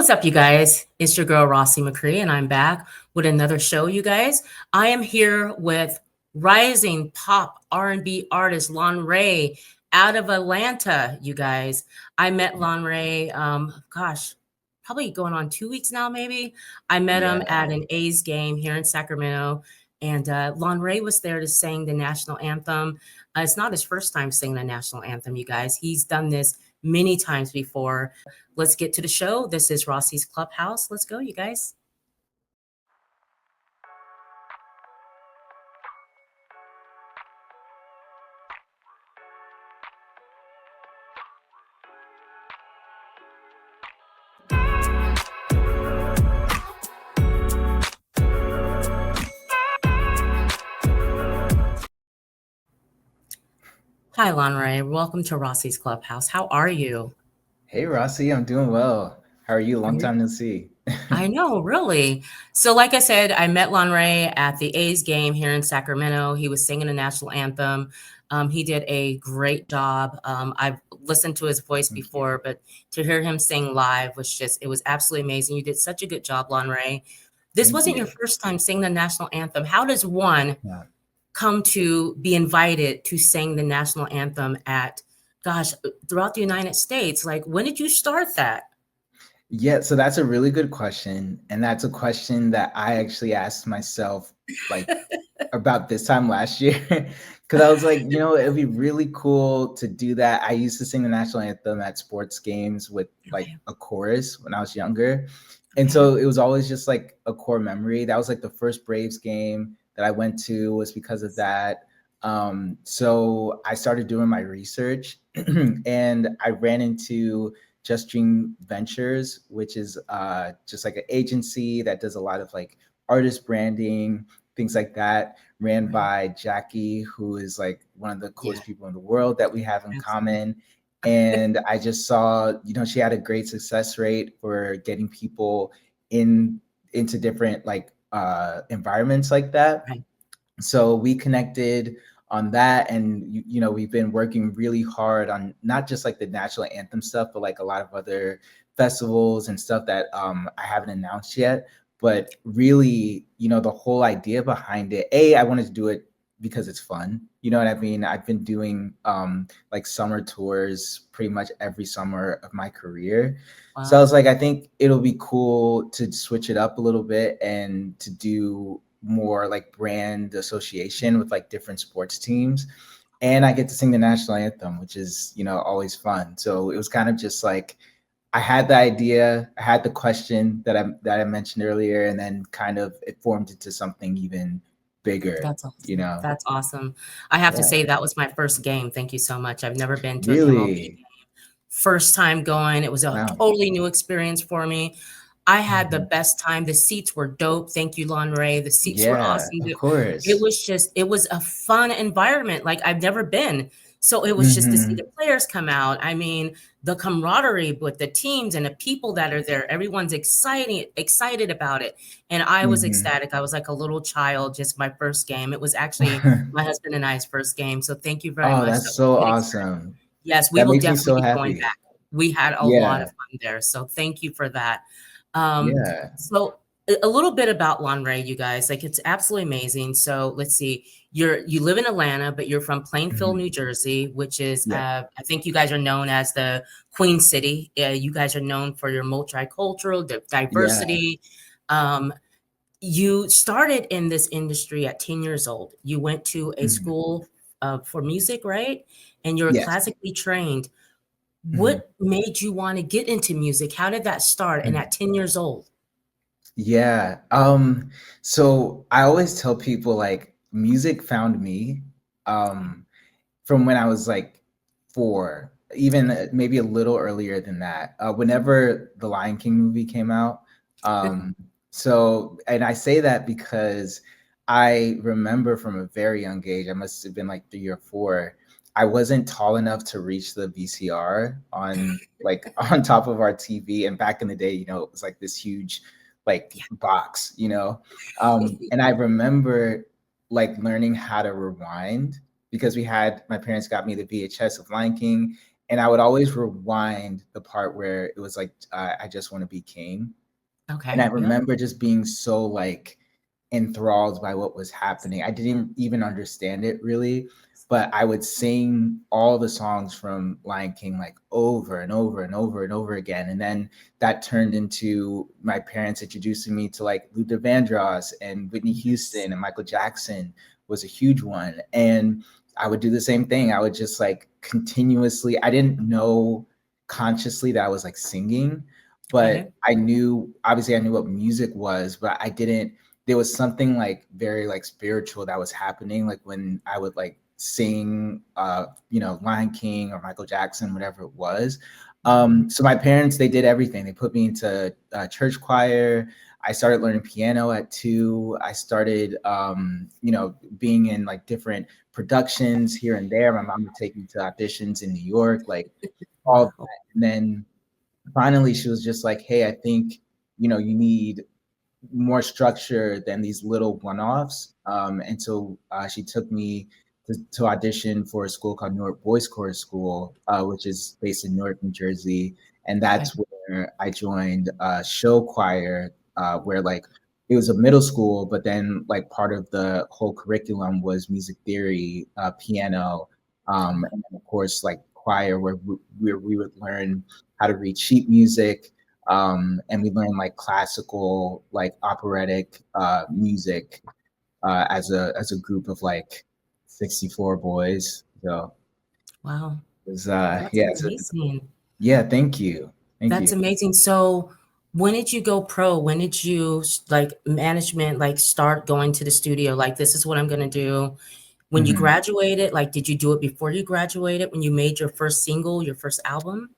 What's up, you guys? It's your girl Rossie McCree, and I'm back with another show, you guys. I am here with rising pop R&B artist Lánre out of Atlanta, you guys. I met Lánre, probably going on 2 weeks now, maybe. I met him Yeah. at an A's game here in Sacramento, and Lánre was there to sing the national anthem. It's not his first time singing the national anthem, you guys. He's done this many times before. Let's get to the show. This is Rossie's Clubhouse. Let's go, you guys. Hi, Lánre. Welcome to Rossie's Clubhouse. How are you? Hey, Rossie, I'm doing well. How are you? Long time no see. I know, really. So, like I said, I met Lánre at the A's game here in Sacramento. He was singing the national anthem. He did a great job. I've listened to his voice Thank before, but to hear him sing live was it was absolutely amazing. You did such a good job, Lánre. This Thank wasn't your you. first time singing the national anthem. How does one Yeah. come to be invited to sing the national anthem throughout the United States? Like, when did you start that? Yeah, so that's a really good question. And that's a question that I actually asked myself like about this time last year. Because I was like, it'd be really cool to do that. I used to sing the national anthem at sports games with like Okay. a chorus when I was younger. And Okay. so it was always just like a core memory. That was like the first Braves game that I went to was because of that. So I started doing my research and I ran into Just Dream Ventures, which is just like an agency that does a lot of like artist branding, things like that, ran Right. by Jackie, who is like one of the coolest Yeah, people in the world that we have in absolutely. common. And I just saw, she had a great success rate for getting people into different like environments like that. Right. So we connected on that, and we've been working really hard on not just like the national anthem stuff, but like a lot of other festivals and stuff that I haven't announced yet. But really, the whole idea behind it, I wanted to do it because it's fun. You know what I mean? I've been doing like summer tours pretty much every summer of my career. So I Wow. was like, I think it'll be cool to switch it up a little bit and to do more like brand association with like different sports teams. And I get to sing the national anthem, which is, always fun. So it was kind of just like I had the idea, I had the question that I mentioned earlier, and then kind of it formed into something even bigger, That's awesome. That's awesome. I have to Yeah. say that was my first game. Thank you so much. I've never been to an MLB game. Really? First time going. It was a Wow. totally new experience for me. I had the Mhm. best time. The seats were dope. Thank you, Lánre. The seats were Yeah, awesome. of It course. was it was a fun environment like I've never been. So it was just to see the Hmm. players come out. I mean, the camaraderie with the teams and the people that are there. Everyone's excited about it. And I was Hmm. ecstatic. I was like a little child, just my first game. It was actually my husband and I's first game. So thank you very Oh, much. That that's was a so good experience. awesome. Yes, we That will makes me definitely so be going happy. back. We had a lot of Yeah. fun there, so thank you for that. Um, Yeah. so a little bit about Lánre, you guys. Like, it's absolutely amazing. So let's see. You live in Atlanta, but you're from Plainfield, Mhm. New Jersey, which is Yeah. I think you guys are known as the Queen City. You guys are known for your multicultural Yeah. diversity. Um, you started in this industry at 10 years old. You went to a Mhm. school for music, right? And you're Yes. classically trained. Mhm. What made you want to get into music? How did that start? And Mhm. at 10 years old? Yeah. So I always tell people like music found me from when I was like 4, even maybe a little earlier than that. Whenever the Lion King movie came out. And I say that because I remember from a very young age, I must have been like 3 or 4, I wasn't tall enough to reach the VCR on like on top of our TV. And back in the day, it was like this huge like Yeah. box. And I remember like learning how to rewind because my parents got me the VHS of Lion King, and I would always rewind the part where it was like, I just want to be king. And I Okay. Yep. remember just being so like enthralled by what was happening. I didn't even understand it really, but I would sing all the songs from Lion King like over and over and over and over again. And then that turned into my parents introducing me to like Luther Vandross and Whitney Yes. Houston, and Michael Jackson was a huge one. And I would do the same thing. I would just like continuously, I didn't know consciously that I was like singing, but Okay. I knew, obviously I knew what music was, but I didn't, there was something like very like spiritual that was happening. Like when I would like sing, Lion King or Michael Jackson, whatever it was. So my parents, they did everything. They put me into church choir. I started learning piano at 2. I started, being in like different productions here and there. My mom would take me to auditions in New York, like all that. Wow. And then finally she was just like, hey, I think, you need more structure than these little one-offs. And so she took me to audition for a school called Newark Boys Chorus School, which is based in Newark, New Jersey. And Okay. that's where I joined show choir, where like it was a middle school, but then like part of the whole curriculum was music theory, piano, and then of course like choir, where we would learn how to read sheet music, and we learned like classical, like operatic music as a group of like 64 boys. So Wow. it was That's yeah, amazing. yeah. Thank you, thank That's you. amazing. So when did you go pro? When did you like management like start going to the studio? Like this is what I'm gonna do. When you Mhm. graduated, like did you do it before you graduated? When you made your first single, your first album?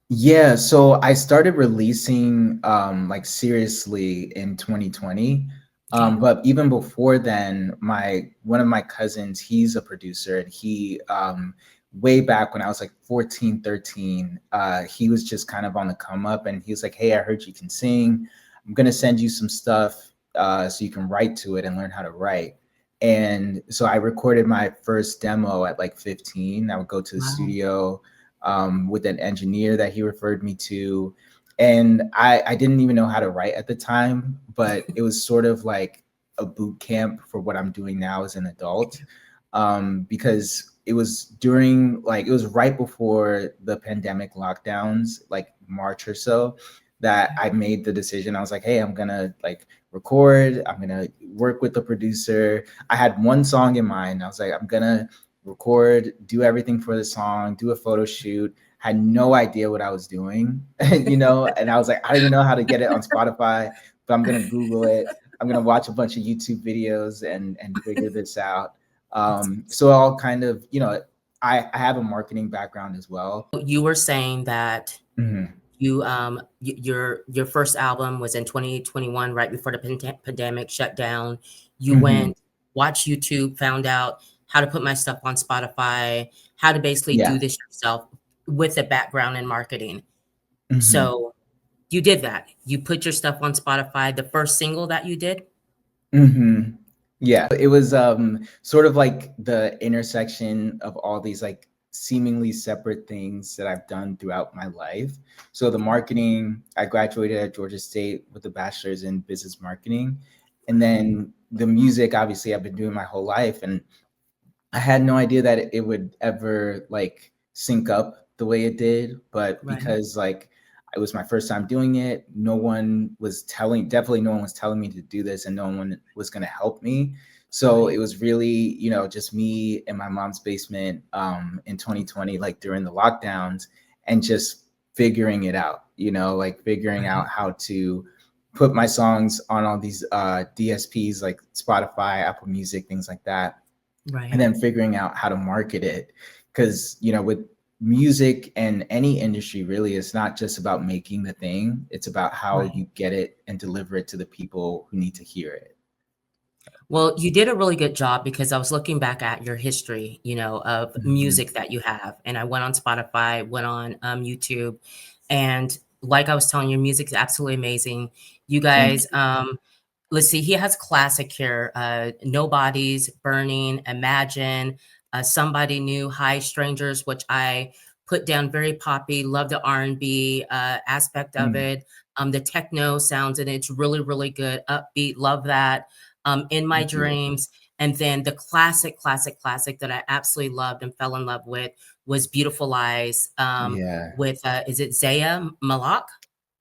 Yeah, so I started releasing like seriously in 2020. Okay. But even before then, my one of my cousins, he's a producer, and he way back when I was like 14, 13, he was just kind of on the come up, and he was like, "Hey, I heard you can sing. I'm gonna send you some stuff so you can write to it and learn how to write." And so I recorded my first demo at like 15. I would go to the Wow. studio with an engineer that he referred me to. And I didn't even know how to write at the time, but it was sort of like a boot camp for what I'm doing now as an adult. Because it was it was right before the pandemic lockdowns, like March or so, that I made the decision. I was like, hey, I'm gonna like record, I'm gonna work with the producer. I had one song in mind. I was like, I'm gonna record, do everything for the song, do a photo shoot. Had no idea what I was doing, and I was like, I don't even know how to get it on Spotify, but I'm gonna Google it. I'm gonna watch a bunch of YouTube videos and figure this out. That's So I'll kind of, I have a marketing background as well. you were saying that Hmm. your first album was in 2021, right before the pandemic shut down. You Hmm. went, watched YouTube, found out how to put my stuff on Spotify, how to basically do Yeah. this yourself with a background in marketing. Hmm. So you did that. You put your stuff on Spotify. The first single that you did? Hmm. Yeah, it was sort of like the intersection of all these like seemingly separate things that I've done throughout my life. So the marketing, I graduated at Georgia State with a bachelor's in business marketing. And Okay. then the music, obviously, I've been doing my whole life. And I had no idea that it would ever like sync up the way it did, but Right. because like it was my first time doing it, definitely no one was telling me to do this, and no one was going to help me. So Right. it was really, just me in my mom's basement in 2020, like during the lockdowns, and just figuring it out, like figuring Right. out how to put my songs on all these DSPs like Spotify, Apple Music, things like that, and Right. then figuring out how to market it. Because with music and any industry, really, it's not just about making the thing, it's about how Right. you get it and deliver it to the people who need to hear it. Well, you did a really good job because I was looking back at your history, of Mhm. music that you have. And I went on Spotify, went on YouTube. And like I was telling you, your music is absolutely amazing. You Thank guys, you. let's see, he has classic here. Nobody's Burning, Imagine, Somebody New, Hi Strangers, which I put down, very poppy. Love the R&B aspect of Mm, it. The techno sounds, and it's really, really good. Upbeat, love that. In My thank you. Dreams. And then the classic that I absolutely loved and fell in love with was Beautiful Eyes, Yeah. with, is it Zaya Malak?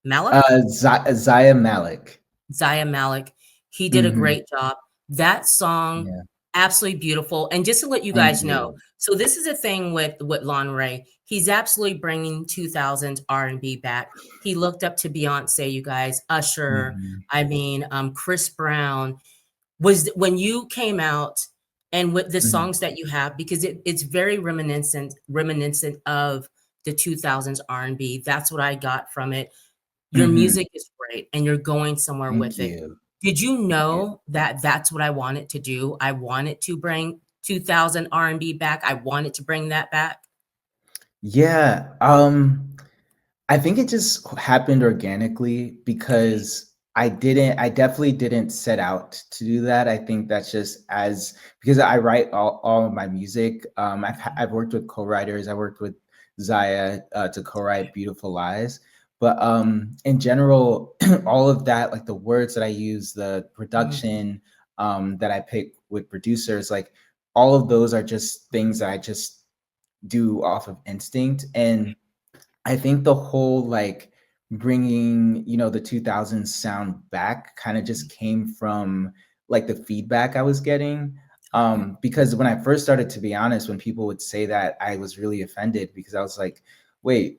Malik? Zaya Malik. Zaya Malik. He did a Hmm. great job. That song, Yeah. absolutely beautiful. And just to let you Thank guys know, you. so this is a thing with Lánre. He's absolutely bringing 2000s R&B back. He looked up to Beyonce, you guys, Usher. Hmm. I mean, Chris Brown. Was when you came out and with the Hmm. songs that you have, because it's very reminiscent of the 2000s R&B. That's what I got from it. Your Hmm. music is great and you're going somewhere Thank with it. you. Did you Thank you. know that that's what I wanted to do? I wanted to bring 2000 R&B back. I wanted to bring that back. Yeah. I think it just happened organically Okay. because I definitely didn't set out to do that. I think that's just as because I write all of my music. Okay. I've worked with co-writers. I worked with Zaya to Okay. co-write Beautiful Lies. But in general, all of that, like the words that I use, the Mhm. production that I pick with producers, like all of those are just things that I just do off of instinct. And I think the whole like bringing, the 2000s sound back kind of just came from like the feedback I was getting. Okay. Because when I first started, to be honest, when people would say that, I was really offended because I was like, wait,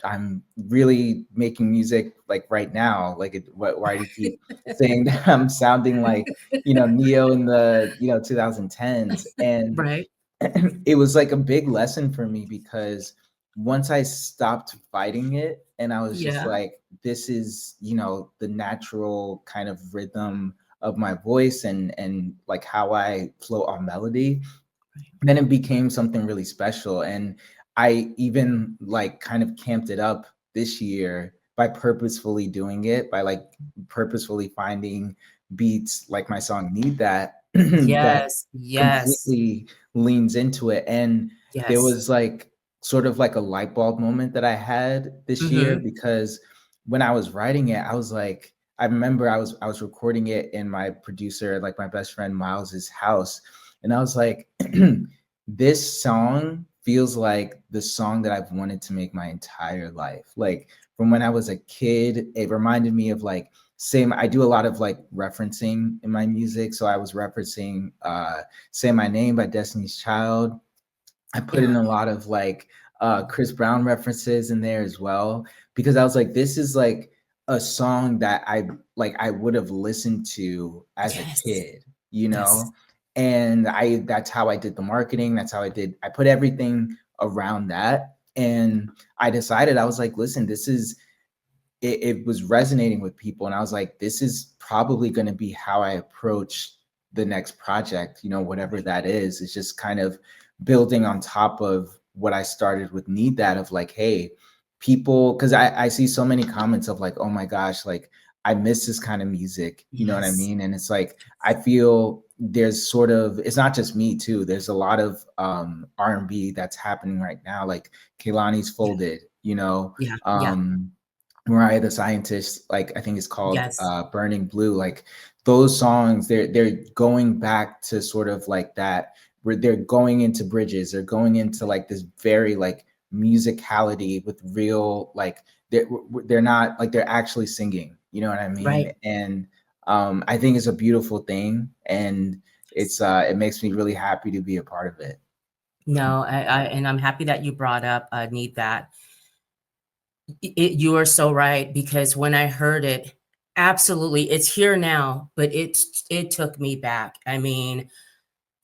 I'm really making music like right now. Like, why do you keep saying that I'm sounding like, Neo in the, 2010s? And Right. it was like a big lesson for me because once I stopped fighting it and I was just Yeah. like, this is, the natural kind of rhythm of my voice and like how I flow on melody, Right. then it became something really special. And I even like kind of camped it up this year by purposefully doing it, by like purposefully finding beats like my song Need That that Yes. Yes. completely leans into it. And there Yes. was like sort of like a light bulb moment that I had this year Mhm. because when I was writing it, I was like, I remember I was recording it in my producer, like my best friend Miles's house. And I was like, this song feels like the song that I've wanted to make my entire life. Like from when I was a kid, it reminded me of like same I do a lot of like referencing in my music. So I was referencing Say My Name by Destiny's Child. I put Yeah. in a lot of like Chris Brown references in there as well because I was like, this is like a song that I would have listened to as a Yes. kid, Yes. and I that's how I did the marketing. That's how I put everything around that. And I decided, I was like, listen, this is it was resonating with people. And I was like, this is probably going to be how I approach the next project, whatever Right. that is. It's just kind of building on top of what I started with Need That, of like, hey, people, because I see so many comments of like, oh my gosh, like I miss this kind of music, you know what I Yes. mean? And it's like, I feel there's sort of, it's not just me too. There's a lot of R&B that's happening right now. Like Kehlani's Yeah. Folded, Yeah. Yeah. um, Mariah the Scientist, like I think it's called Yes. Burning Blue. Like those songs, they're going back to sort of like that, where they're going into bridges, they're going into like this very like musicality with real like they're not like they're actually singing, you know what I Right. mean? And I think it's a beautiful thing, and Yes. it makes me really happy to be a part of it. No, and I'm happy that you brought up Need That. You are so right, because when I heard it, absolutely, it's here now, but it took me back. I mean,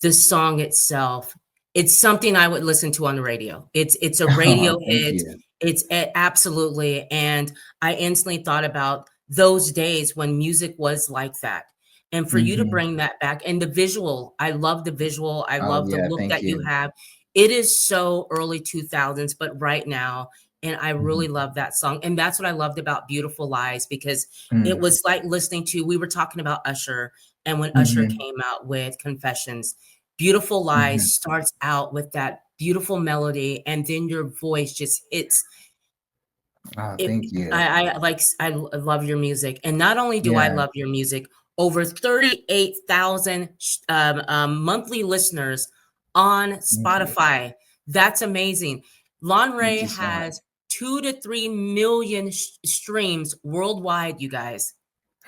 the song itself, it's something I would listen to on the radio. It's a radio Thank hit. you. Absolutely, and I instantly thought about those days when music was like that. And for you to Hmm. bring that back, and the visual, I love the visual. I Oh love the yeah, look thank that you you. have. It is so early 2000s, but right now, and I really Mhm. love that song. And that's what I loved about Beautiful Lies, because it Mm. was like listening to, we were talking about Usher, and when Usher Mhm. came out with Confessions, Beautiful Lies Mhm. starts out with that beautiful melody, and then your voice just hits Oh, it. thank you. I love your music, and not only do I Yeah. love your music, over 38,000 monthly listeners on Thank you. Spotify. That's amazing. Thank Lánre you so much. has 2 to 3 million streams worldwide, you guys.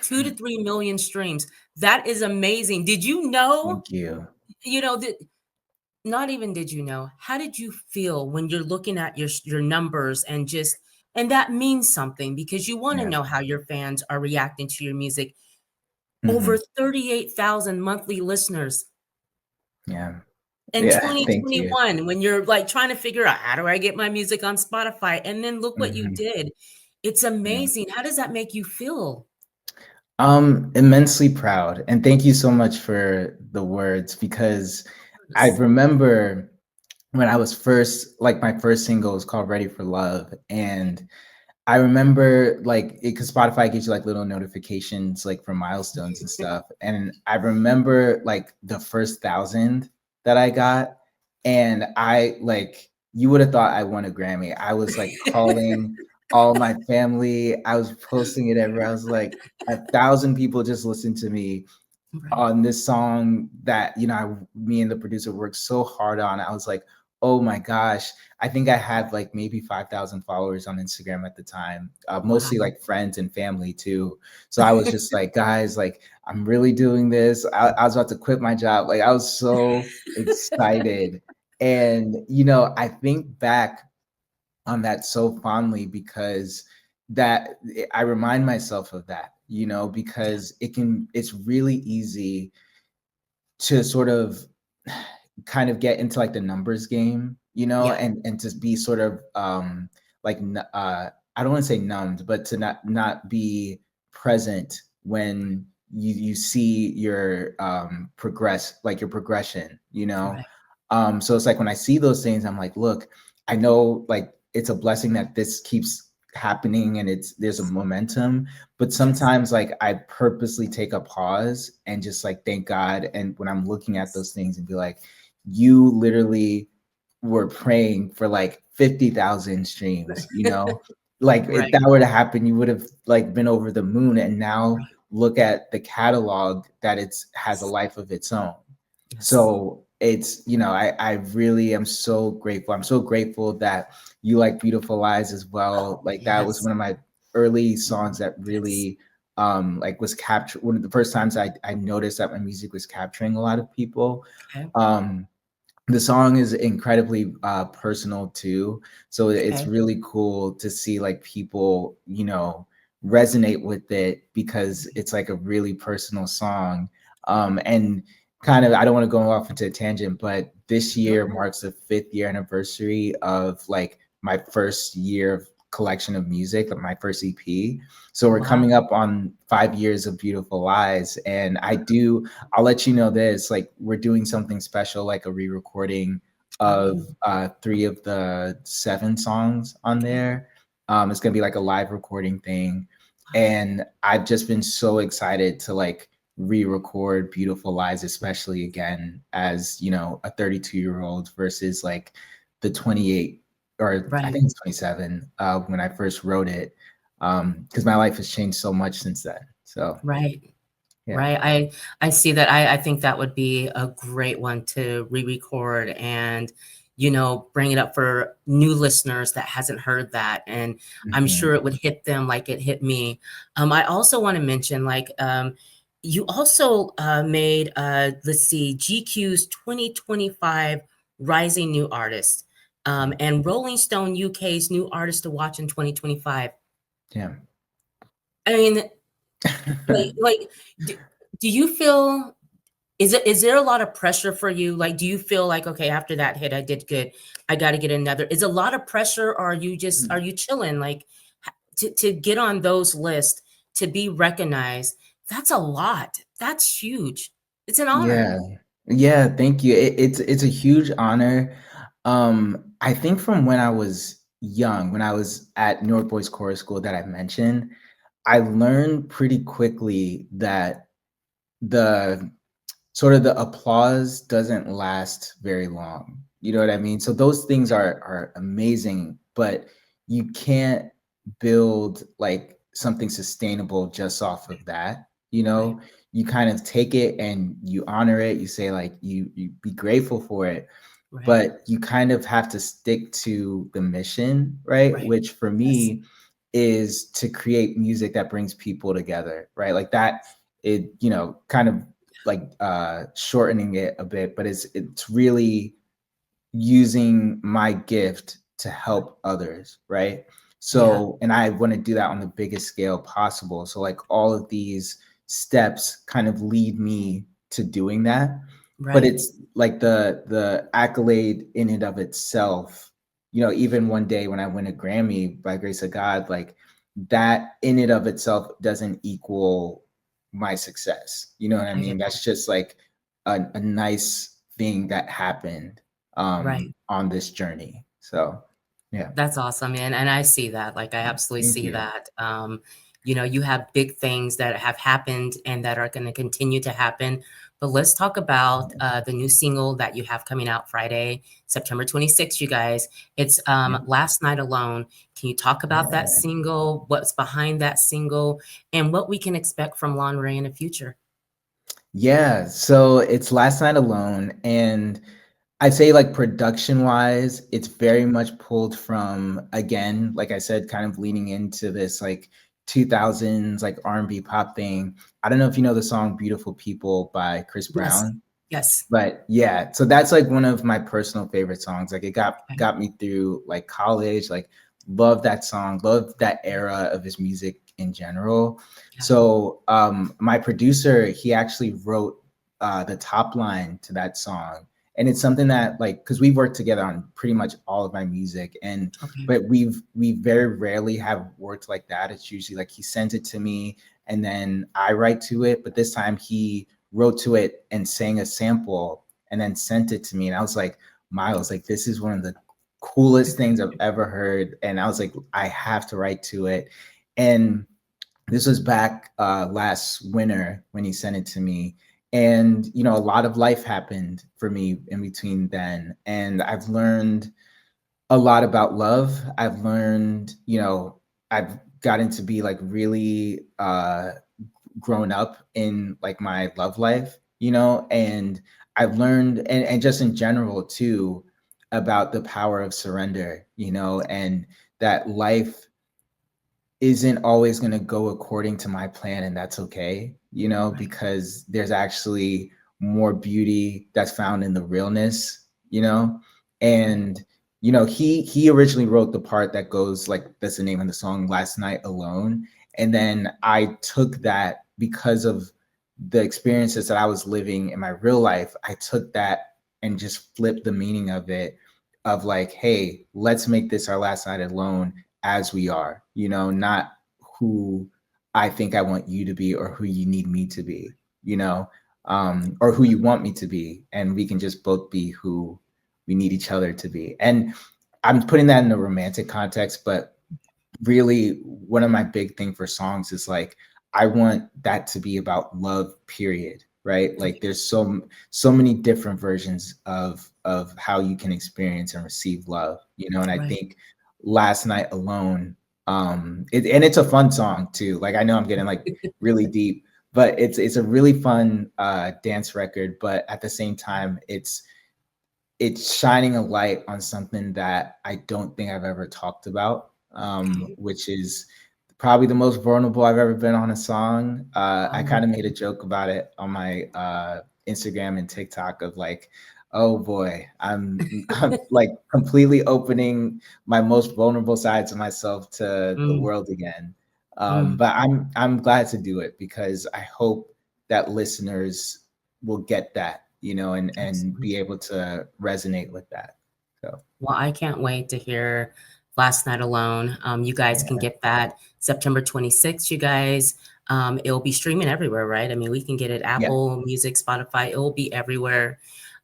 2 to 3 million streams. That is amazing. Did you know? Thank you. You know that not even did you know. How did you feel when you're looking at your numbers and just and that means something because you want to Yeah. know how your fans are reacting to your music. Hmm. Over 38,000 monthly listeners Yeah. in Yeah. Thank you. 2021 when you're like trying to figure out how do I get my music on Spotify and then look what you Hmm. did. It's Yeah. amazing. How does that make you feel? Immensely proud. And thank you so much for the words because I Yes. remember when I was first, like my first single was called Ready for Love. And I remember like it because Spotify gives you like little notifications like for milestones and stuff. And I remember like the first 1,000 that I got. And I like you would have thought I won a Grammy. I was like calling all my family. I was posting it everywhere. I was like, 1,000 people just listened to me Right. on this song that me and the producer worked so hard on. I was like, oh my gosh, I think I had like maybe 5,000 followers on Instagram at the time, mostly Wow. like friends and family too. So I was just like, guys, like I'm really doing this. I was about to quit my job. Like I was so excited. And I think back on that so fondly because that I remind myself of that, Yeah. because it's really easy to sort of kind of get into like the numbers game, Yeah. and to be sort of like I don't want to say numbed, but to not be present when you see your your progression, Correct. so it's like when I see those things, I'm like, look, I know like it's a blessing that this keeps happening and there's a momentum, but Yes. sometimes like I purposely take a pause and just like thank God. And when I'm looking at those things and be like, you literally were praying for like 50,000 streams, like if Right. that were to happen, you would have like been over the moon. And now Right. look at the catalog that it's has a life of its own. Yes. So it's, I really am so grateful. I'm so grateful that you like Beautiful Lies as well. Oh, Like that was yes. one of my early songs that Yes. really like was captured one of the first times I noticed that my music was capturing a lot of people. Okay. Um the song is incredibly personal too, so it's Okay. really cool to see like people resonate with it because it's like a really personal song. And kind of, I don't want to go off into a tangent, but this Go year ahead. marks the 5th year anniversary of like my first year of collection of music, like my first EP. So we're Wow. coming up on 5 years of Beautiful Lies, and I'll let you know this, like we're doing something special, like a re-recording of Oh, 3 of the 7 songs on okay. there. It's gonna be like a live recording thing. Wow. And I've just been so excited to like re-record Beautiful Lies, especially again as, a 32-year-old versus like the 28, or I Right. think it's 27, when I first wrote it. Because my life has changed so much since then. So Right. yeah. Right. I see that. I think that would be a great one to re-record and, bring it up for new listeners that hasn't heard that. And I'm Mhm. sure it would hit them like it hit me. I also want to mention, like, you also made, let's see, GQ's 2025 Rising New Artist, and Rolling Stone UK's New Artist to Watch in 2025. Yeah. I mean, like, do, do you feel is there a lot of pressure for you? Like, do you feel like, okay, after that hit, I did good. I got to get another. Is a lot of pressure, or are you chilling? Like, to get on those lists, to be recognized, that's a lot. That's huge. It's an honor. Yeah. Yeah, thank you. It's a huge honor. I think from when I was young, when I was at Newark Boys Chorus School that I mentioned, I learned pretty quickly that the sort of the applause doesn't last very long. You know what I mean? So those things are amazing, but you can't build like something sustainable just off of that. You Right. know, you kind of take it and you honor it. You say like you be grateful for it, Right. but you kind of have to stick to the mission, right? Right. Which for Yes. me is to create music that brings people together, right? Like that, it, you know, kind of like shortening it a bit, but it's really using my gift to help others, right? Yeah. So, and I want to do that on the biggest scale possible. So, like all of these steps kind of lead me to doing that. But Right. it's like the accolade in and of itself, you know, even one day when I win a Grammy by grace of God, like that in and of itself doesn't equal my success. You know what I I get mean? that. That's just like a nice thing that happened Right. on this journey. So yeah, That's awesome, and I see that, like, I absolutely thank see you. that. You know, you have big things that have happened and that are gonna continue to happen, but let's talk about, the new single that you have coming out Friday, September 26th, you guys. It's, Yeah. Last Night Alone. Can you talk about that Yeah. single, what's behind that single, and what we can expect from Lánre in the future? Yeah, so it's Last Night Alone, and I say like production wise, it's very much pulled from, again, like I said, kind of leaning into this like 2000s like R&B pop thing. I don't know if you know the song Beautiful People by Chris Yes. Brown. Yes. But yeah, so that's like one of my personal favorite songs. Like it Okay. got me through like college. Like love that song, love that era of his music in general. Yeah. So my producer, he actually wrote the top line to that song. And it's something that like because we've worked together on pretty much all of my music and Okay. but we very rarely have worked like that. It's usually like he sends it to me and then I write to it. But this time he wrote to it and sang a sample and then sent it to me. And I was like, Miles, like this is one of the coolest things I've ever heard. And I was like, I have to write to it. And this was back last winter when he sent it to me. And you know, a lot of life happened for me in between then. And I've learned a lot about love. I've learned, you know, I've gotten to be like really grown up in like my love life, you know, and I've learned and just in general too about the power of surrender, you know, and that life isn't always going to go according to my plan and that's okay, you know, Right. because there's actually more beauty that's found in the realness, you know. Right. And you know, he originally wrote the part that goes like that's the name of the song Last Night Alone, and then I took that because of the experiences that I was living in my real life. I took that and just flipped the meaning of it of like, hey, let's make this our last night alone as we are, you know, not who I think I want you to be or who you need me to be, you know, or who you want me to be. And we can just both be who we need each other to be. And I'm putting that in a romantic context, but really one of my big thing for songs is like I want that to be about love period, right? Like there's so many different versions of how you can experience and receive love, you know. And I Right. think Last Night Alone, and it's a fun song too. Like I know I'm getting like really deep, but it's a really fun dance record, but at the same time it's shining a light on something that I don't think I've ever talked about, Okay. which is probably the most vulnerable I've ever been on a song. I Oh, kind of made a joke about it on my Instagram and TikTok of like, oh boy, I'm like completely opening my most vulnerable sides of myself to the mm, world again. mm, But I'm glad to do it because I hope that listeners will get that, you know, and absolutely. be able to resonate with that. So Well, I can't wait to hear Last Night Alone. You guys can yeah, get that September 26th, you guys. It'll be streaming everywhere, right? I mean, we can get it yeah, Apple Music, Spotify, it will be everywhere.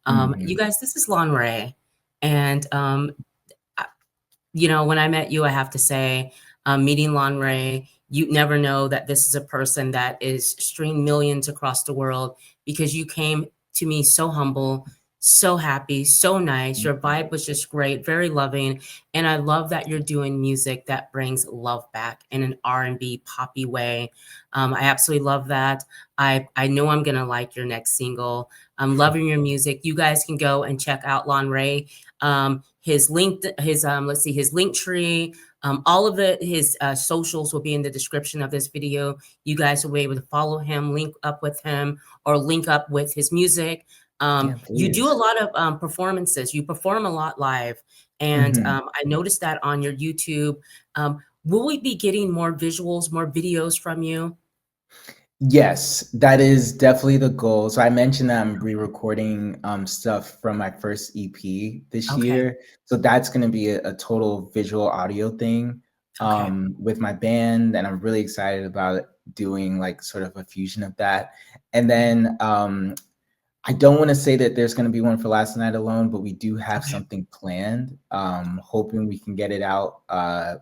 You hmm, guys, this is Lánre. And, I- you know, when I met you, I have to say, meeting Lánre, you never know that this is a person that is streamed millions across the world because you came to me so humble, So happy, so nice. Your vibe was just great, very loving, and I love that you're doing music that brings love back in an R&B poppy way. I absolutely love that. I know I'm gonna like your next single. I'm loving your music. You guys can go and check out Lánre. His link, his let's see, his link tree. All of his socials will be in the description of this video. You guys will be able to follow him, link up with him, or link up with his music. Yeah, You do a please. lot of performances. You perform a lot live, and Mhm. I noticed that on your YouTube. Will we be getting more visuals, more videos from you? Yes, that is definitely the goal. So I mentioned that I'm re-recording stuff from my first EP this Okay, year. So that's going to be a total visual audio thing okay, with my band, and I'm really excited about doing like sort of a fusion of that. And right, then I don't want to say that there's going to be one for Last Night Alone, but we do have okay, something planned. Hoping we can get it out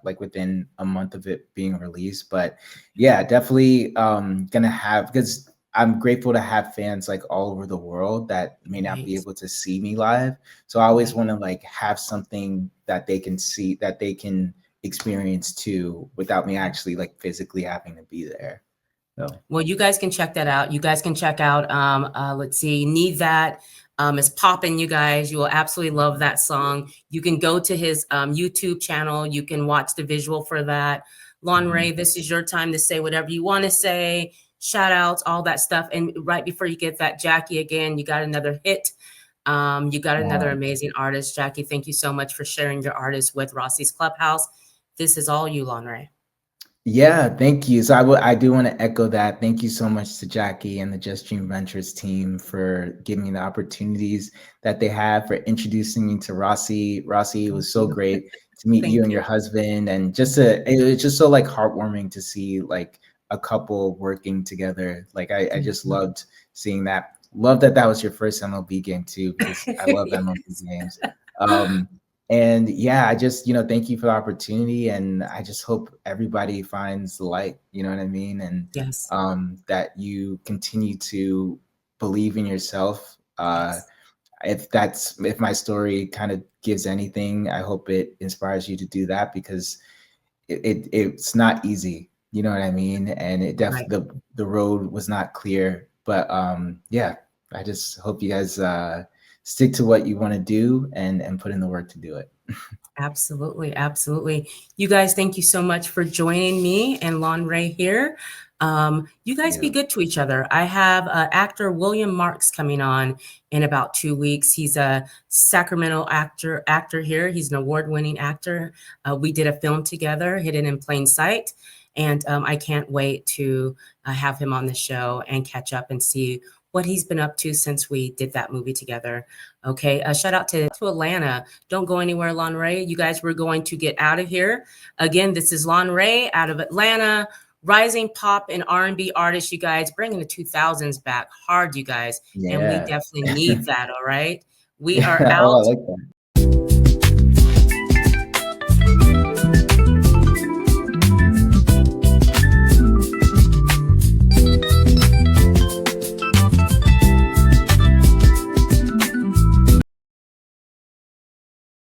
like within a month of it being released. But yeah, definitely gonna have, because I'm grateful to have fans like all over the world that may not be right, able to see me live. So I always right. want to like have something that they can see, that they can experience too, without me actually like physically having to be there. So Well, you guys can check that out. You guys can check out, let's see, Need That. It's popping, you guys. You will absolutely love that song. You can go to his YouTube channel. You can watch the visual for that. mhm. Lánre, this is your time to say whatever you want to say, shout outs, all that stuff. And right before you get that, Jackie, again, you got another hit. You got another amazing artist. Jackie, thank you so much for sharing your artist with Rossie's Clubhouse. This is all you, Lánre. Yeah, thank you. So I do want to echo that. Thank you so much to Jackie and the Just Dream Ventures team for giving me the opportunities that they have, for introducing me to Rossie. Rossie, it Thank was so you. great to meet you Thank and you. your husband, and just to, it was just so like heartwarming to see like a couple working together. Like I just Mhm. loved seeing that. Love that that was your first MLB game too, because I love MLB Yes. games. Um, and yeah, I just, thank you for the opportunity. And I just hope everybody finds the light, you know what I mean? And Yes. that you continue to believe in yourself. Yes. If my story kind of gives anything, I hope it inspires you to do that, because it's not easy, you know what I mean? And it Right. definitely, the road was not clear. But yeah, I just hope you guys stick to what you want to do, and put in the work to do it. Absolutely. Absolutely. You guys, thank you so much for joining me and Lánre here. You guys be Yeah. good to each other. I have actor William Marks coming on in about 2 weeks. He's a Sacramento actor here. He's an award-winning actor. We did a film together, Hidden in Plain Sight, and I can't wait to have him on the show and catch up and see what he's been up to since we did that movie together. Okay, shout out to Atlanta. Don't go anywhere, Lánre. You guys, we're going to get out of here. Again, this is Lánre out of Atlanta, rising pop and R&B artist, you guys, bringing the 2000s back hard, you guys. And we Yeah. definitely need that, all right? We are Oh, I out. like that.